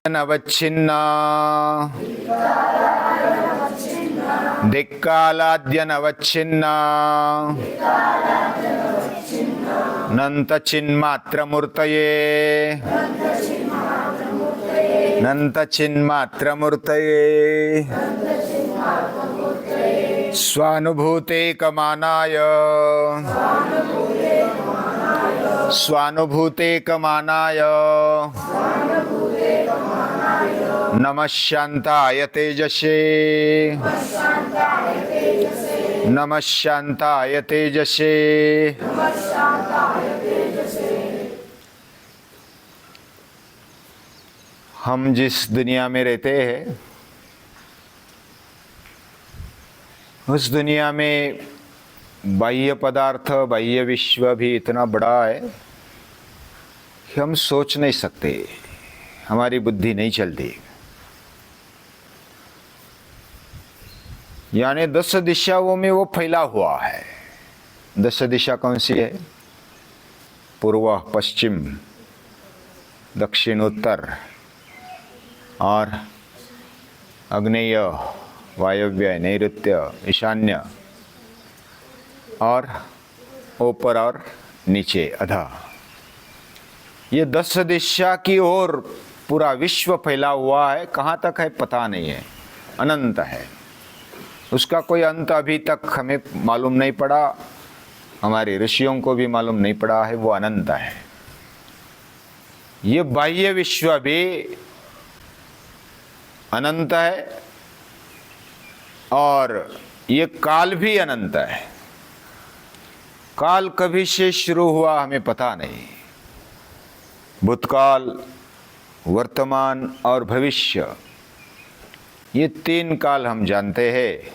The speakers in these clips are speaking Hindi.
नवच्छिन्ना धिक्कालाद्यनवच्छिन्ना नन्तचिन्मात्रमूर्तये नन्तचिन्मात्रमूर्तये स्वानुभूतेकमानाय स्वानुभूतेकमानाय नमः शान्ताय तेजसे नमः शान्ताय तेजसे। हम जिस दुनिया में रहते हैं उस दुनिया में बाह्य पदार्थ, बाह्य विश्व भी इतना बड़ा है कि हम सोच नहीं सकते, हमारी बुद्धि नहीं चलती। यानी 10 दिशाओं में वो फैला हुआ है। 10 दिशा कौन सी है? पूर्व, पश्चिम, दक्षिण, उत्तर और आग्नेय, वायव्य, नैऋत्य, ईशान्य और ऊपर और नीचे, अधा। ये 10 दिशा की ओर पूरा विश्व फैला हुआ है। कहाँ तक है पता नहीं है, अनंत है। उसका कोई अंत अभी तक हमें मालूम नहीं पड़ा, हमारे ऋषियों को भी मालूम नहीं पड़ा है, वो अनंत है। ये बाह्य विश्व भी अनंत है और ये काल भी अनंत है। काल कभी से शुरू हुआ हमें पता नहीं। भूतकाल, वर्तमान और भविष्य, ये 3 काल हम जानते हैं।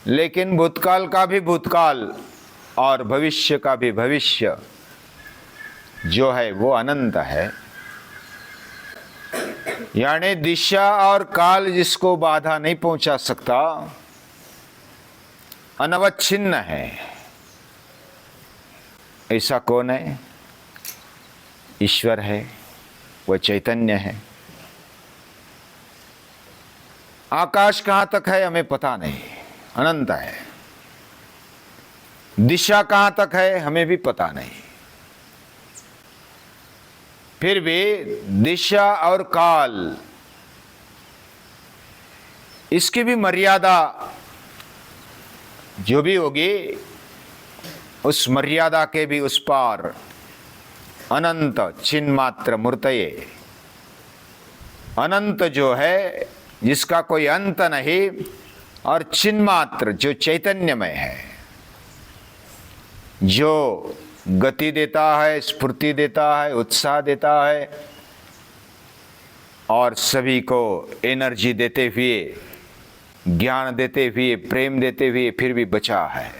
लेकिन भूतकाल का भी भूतकाल और भविष्य का भी भविष्य जो है वो अनंत है। यानी दिशा और काल जिसको बाधा नहीं पहुंचा सकता, अनवच्छिन्न है। ऐसा कौन है? ईश्वर है, वह चैतन्य है। आकाश कहां तक है हमें पता नहीं, अनंत है। दिशा कहां तक है हमें भी पता नहीं। फिर भी दिशा और काल, इसकी भी मर्यादा जो भी होगी, उस मर्यादा के भी उस पार अनंत चिन्मात्र मूर्तये, अनंत जो है जिसका कोई अंत नहीं, और चिन्मात्र जो चैतन्यमय है, जो गति देता है, स्फूर्ति देता है, उत्साह देता है और सभी को एनर्जी देते हुए, ज्ञान देते हुए, प्रेम देते हुए फिर भी बचा है।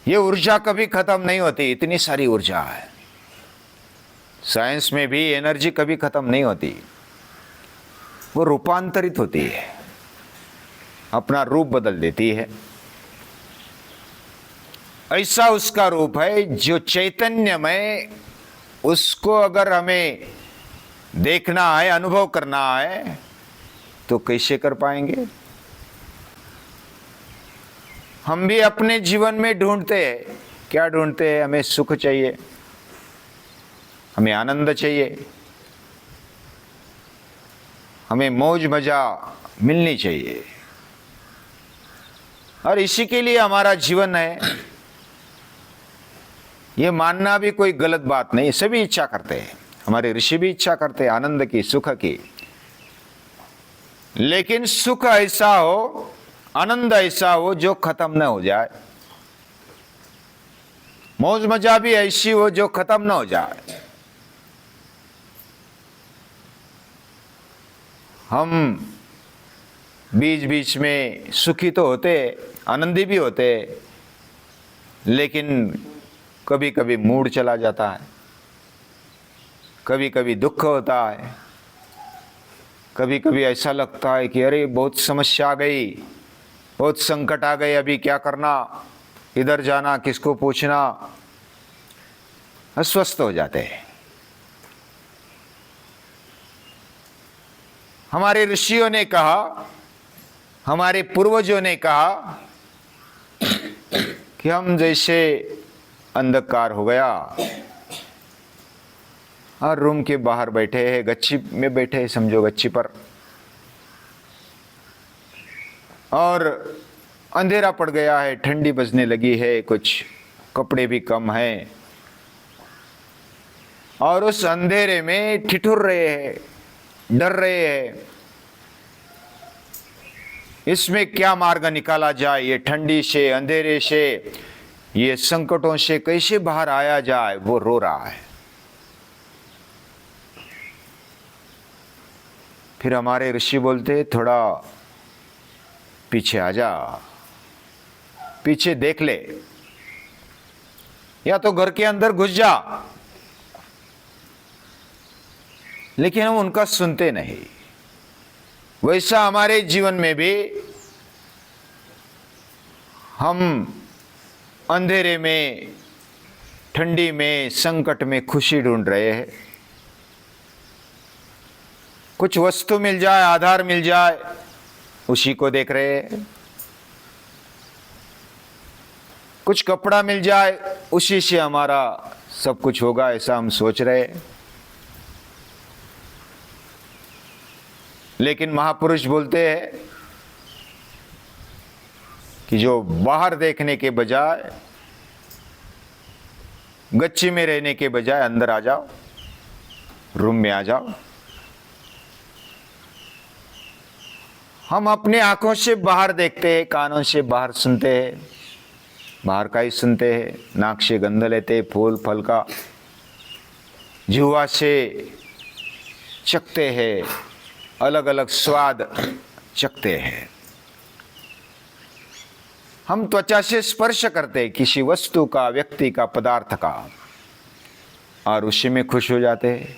ये ऊर्जा कभी खत्म नहीं होती, इतनी सारी ऊर्जा है। साइंस में भी एनर्जी कभी खत्म नहीं होती, वो रूपांतरित होती है, अपना रूप बदल देती है। ऐसा उसका रूप है जो चैतन्य में, उसको अगर हमें देखना है, अनुभव करना है, तो कैसे कर पाएंगे? हम भी अपने जीवन में ढूंढते हैं। क्या ढूंढते हैं? हमें सुख चाहिए, हमें आनंद चाहिए, हमें मौज मजा मिलनी चाहिए, और इसी के लिए हमारा जीवन है। ये मानना भी कोई गलत बात नहीं, सभी इच्छा करते हैं, हमारे ऋषि भी इच्छा करते हैं आनंद की, सुख की। लेकिन सुख ऐसा हो, आनंद ऐसा हो जो खत्म न हो जाए, मौज मजा भी ऐसी हो जो खत्म न हो जाए। हम बीच बीच में सुखी तो होते, आनंदी भी होते, लेकिन कभी कभी मूड चला जाता है, कभी कभी दुख होता है, कभी कभी ऐसा लगता है कि अरे बहुत समस्या आ गई, बहुत संकट आ गए, अभी क्या करना, इधर जाना, किसको पूछना। अस्वस्थ हो जाते हैं। हमारे ऋषियों ने कहा, हमारे पूर्वजों ने कहा कि हम जैसे अंधकार हो गया और रूम के बाहर बैठे हैं, गच्ची में बैठे हैं, समझो गच्ची पर, और अंधेरा पड़ गया है, ठंडी बजने लगी है, कुछ कपड़े भी कम हैं, और उस अंधेरे में ठिठुर रहे हैं, डर रहे हैं, इसमें क्या मार्ग निकाला जाए, ये ठंडी से, अंधेरे से, ये संकटों से कैसे बाहर आया जाए, वो रो रहा है। फिर हमारे ऋषि बोलते, थोड़ा पीछे आ जा, पीछे देख ले, या तो घर के अंदर घुस जा। लेकिन हम उनका सुनते नहीं। वैसा हमारे जीवन में भी हम अंधेरे में, ठंडी में, संकट में खुशी ढूंढ रहे हैं। कुछ वस्तु मिल जाए, आधार मिल जाए, उसी को देख रहे हैं। कुछ कपड़ा मिल जाए, उसी से हमारा सब कुछ होगा, ऐसा हम सोच रहे हैं। लेकिन महापुरुष बोलते हैं कि जो बाहर देखने के बजाय, गच्ची में रहने के बजाय अंदर आ जाओ, रूम में आ जाओ। हम अपने आंखों से बाहर देखते हैं, कानों से बाहर सुनते हैं, बाहर का ही सुनते हैं, नाक से गंध लेते, फूल फल का, जीवा से चखते हैं, अलग अलग स्वाद चखते हैं। हम त्वचा से स्पर्श करते हैं किसी वस्तु का, व्यक्ति का, पदार्थ का, और उसी में खुश हो जाते हैं।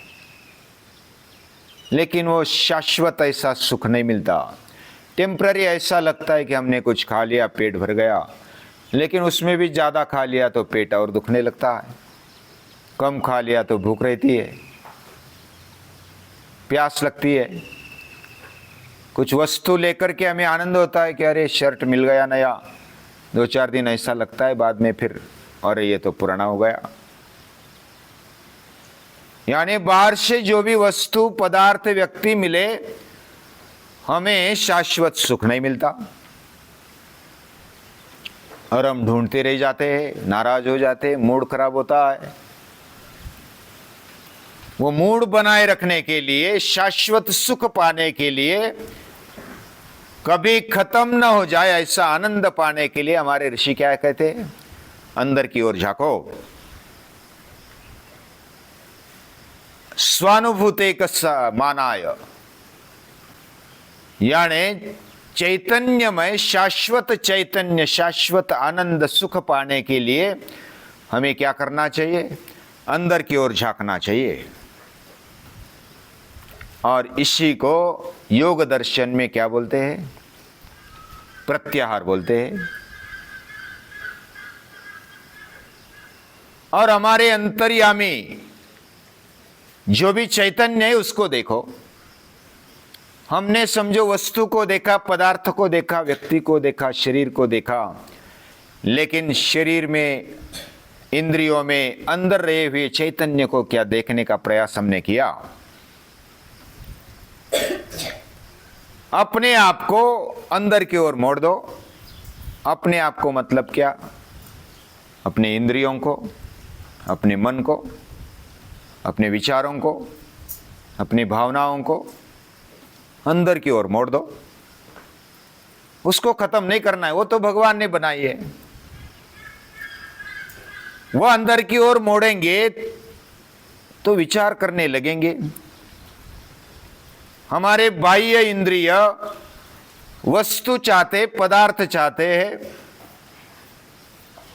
लेकिन वो शाश्वत ऐसा सुख नहीं मिलता। टेम्पररी ऐसा लगता है कि हमने कुछ खा लिया, पेट भर गया, लेकिन उसमें भी ज़्यादा खा लिया तो पेट और दुखने लगता है, कम खा लिया तो भूख रहती है, प्यास लगती है। कुछ वस्तु लेकर के हमें आनंद होता है कि अरे शर्ट मिल गया नया, 2-4 दिन ऐसा लगता है, बाद में फिर अरे ये तो पुराना हो गया। यानी बाहर से जो भी वस्तु, पदार्थ, व्यक्ति मिले, हमें शाश्वत सुख नहीं मिलता, और हम ढूंढते रह जाते हैं, नाराज हो जाते हैं, मूड खराब होता है। वो मूड बनाए रखने के लिए, शाश्वत सुख पाने के लिए, कभी खत्म ना हो जाए ऐसा आनंद पाने के लिए हमारे ऋषि क्या कहते हैं? अंदर की ओर झांको, स्वानुभूते मानाय, यानी चैतन्यमय शाश्वत चैतन्य, शाश्वत आनंद सुख पाने के लिए हमें क्या करना चाहिए? अंदर की ओर झांकना चाहिए। और इसी को योग दर्शन में क्या बोलते हैं? प्रत्याहार बोलते हैं। और हमारे अंतर्यामी जो भी चैतन्य है उसको देखो। हमने समझो वस्तु को देखा, पदार्थ को देखा, व्यक्ति को देखा, शरीर को देखा, लेकिन शरीर में, इंद्रियों में अंदर रहे हुए चैतन्य को क्या देखने का प्रयास हमने किया? अपने आप को अंदर की ओर मोड़ दो। अपने आप को मतलब क्या? अपने इंद्रियों को, अपने मन को, अपने विचारों को, अपनी भावनाओं को अंदर की ओर मोड़ दो। उसको खत्म नहीं करना है, वो तो भगवान ने बनाई है। वो अंदर की ओर मोड़ेंगे तो विचार करने लगेंगे। हमारे बाह्य इंद्रिय वस्तु चाहते, पदार्थ चाहते हैं,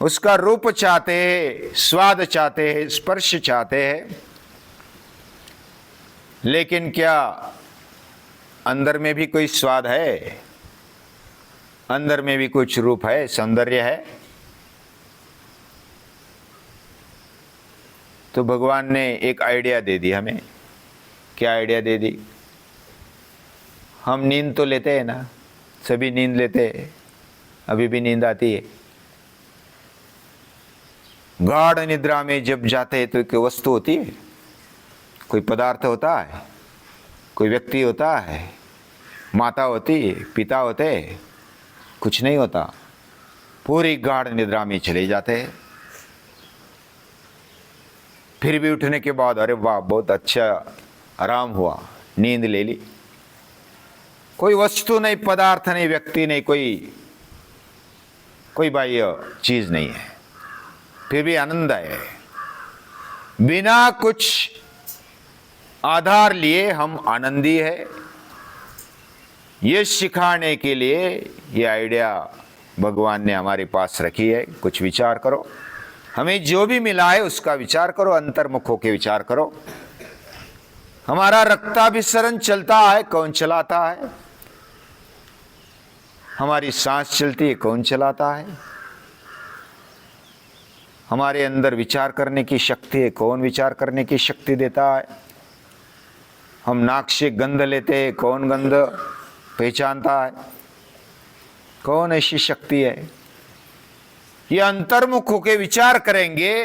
उसका रूप चाहते हैं, स्वाद चाहते हैं, स्पर्श चाहते हैं, लेकिन क्या अंदर में भी कोई स्वाद है? अंदर में भी कुछ रूप है, सौंदर्य है? तो भगवान ने एक आइडिया दे दी हमें। क्या आइडिया दे दी? हम नींद तो लेते हैं ना, सभी नींद लेते हैं, अभी भी नींद आती है। गाढ़ निद्रा में जब जाते हैं तो कोई वस्तु होती है, कोई पदार्थ होता है, कोई व्यक्ति होता है, माता होती है, पिता होते हैं, कुछ नहीं होता। पूरी गाढ़ निद्रा में चले जाते हैं। फिर भी उठने के बाद अरे वाह बहुत अच्छा आराम हुआ, नींद ले ली। कोई वस्तु नहीं, पदार्थ नहीं, व्यक्ति नहीं, कोई बाह्य चीज नहीं है, फिर भी आनंद है। बिना कुछ आधार लिए हम आनंदी है। ये सिखाने के लिए ये आइडिया भगवान ने हमारे पास रखी है। कुछ विचार करो, हमें जो भी मिला है उसका विचार करो, अंतर्मुख होकर विचार करो। हमारा रक्ताभिसरण चलता है, कौन चलाता है? हमारी सांस चलती है, कौन चलाता है? हमारे अंदर विचार करने की शक्ति है, कौन विचार करने की शक्ति देता है? हम नाक से गंध लेते हैं, कौन गंध पहचानता है? कौन ऐसी शक्ति है? ये अंतर्मुख होकर विचार करेंगे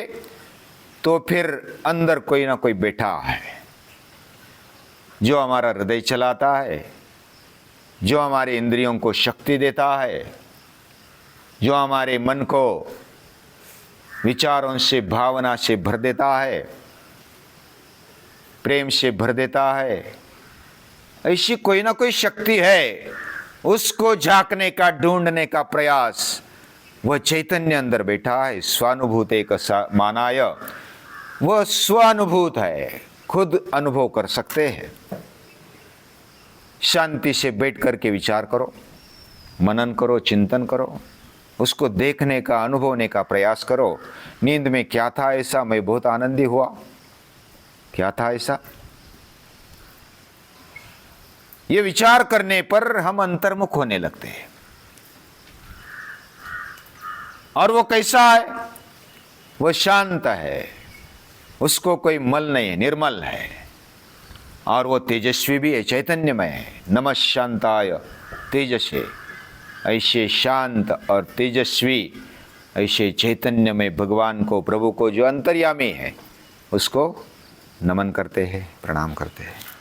तो फिर अंदर कोई ना कोई बैठा है जो हमारा हृदय चलाता है, जो हमारे इंद्रियों को शक्ति देता है, जो हमारे मन को विचारों से, भावना से भर देता है, प्रेम से भर देता है। ऐसी कोई ना कोई शक्ति है, उसको झांकने का, ढूंढने का प्रयास। वह चैतन्य अंदर बैठा है। स्वानुभूत एक मानाय, वह स्वानुभूत है, खुद अनुभव कर सकते हैं। शांति से बैठ करके विचार करो, मनन करो, चिंतन करो, उसको देखने का, अनुभवने का प्रयास करो। नींद में क्या था ऐसा? मैं बहुत आनंदी हुआ। क्या था ऐसा? ये विचार करने पर हम अंतर्मुख होने लगते हैं। और वो कैसा है? वो शांत है, उसको कोई मल नहीं है, निर्मल है। और वो तेजस्वी भी है, चैतन्यमय है। नमः शांताय तेजसे। ऐसे शांत और तेजस्वी, ऐसे चैतन्यमय भगवान को, प्रभु को, जो अंतर्यामी है, उसको नमन करते हैं, प्रणाम करते हैं।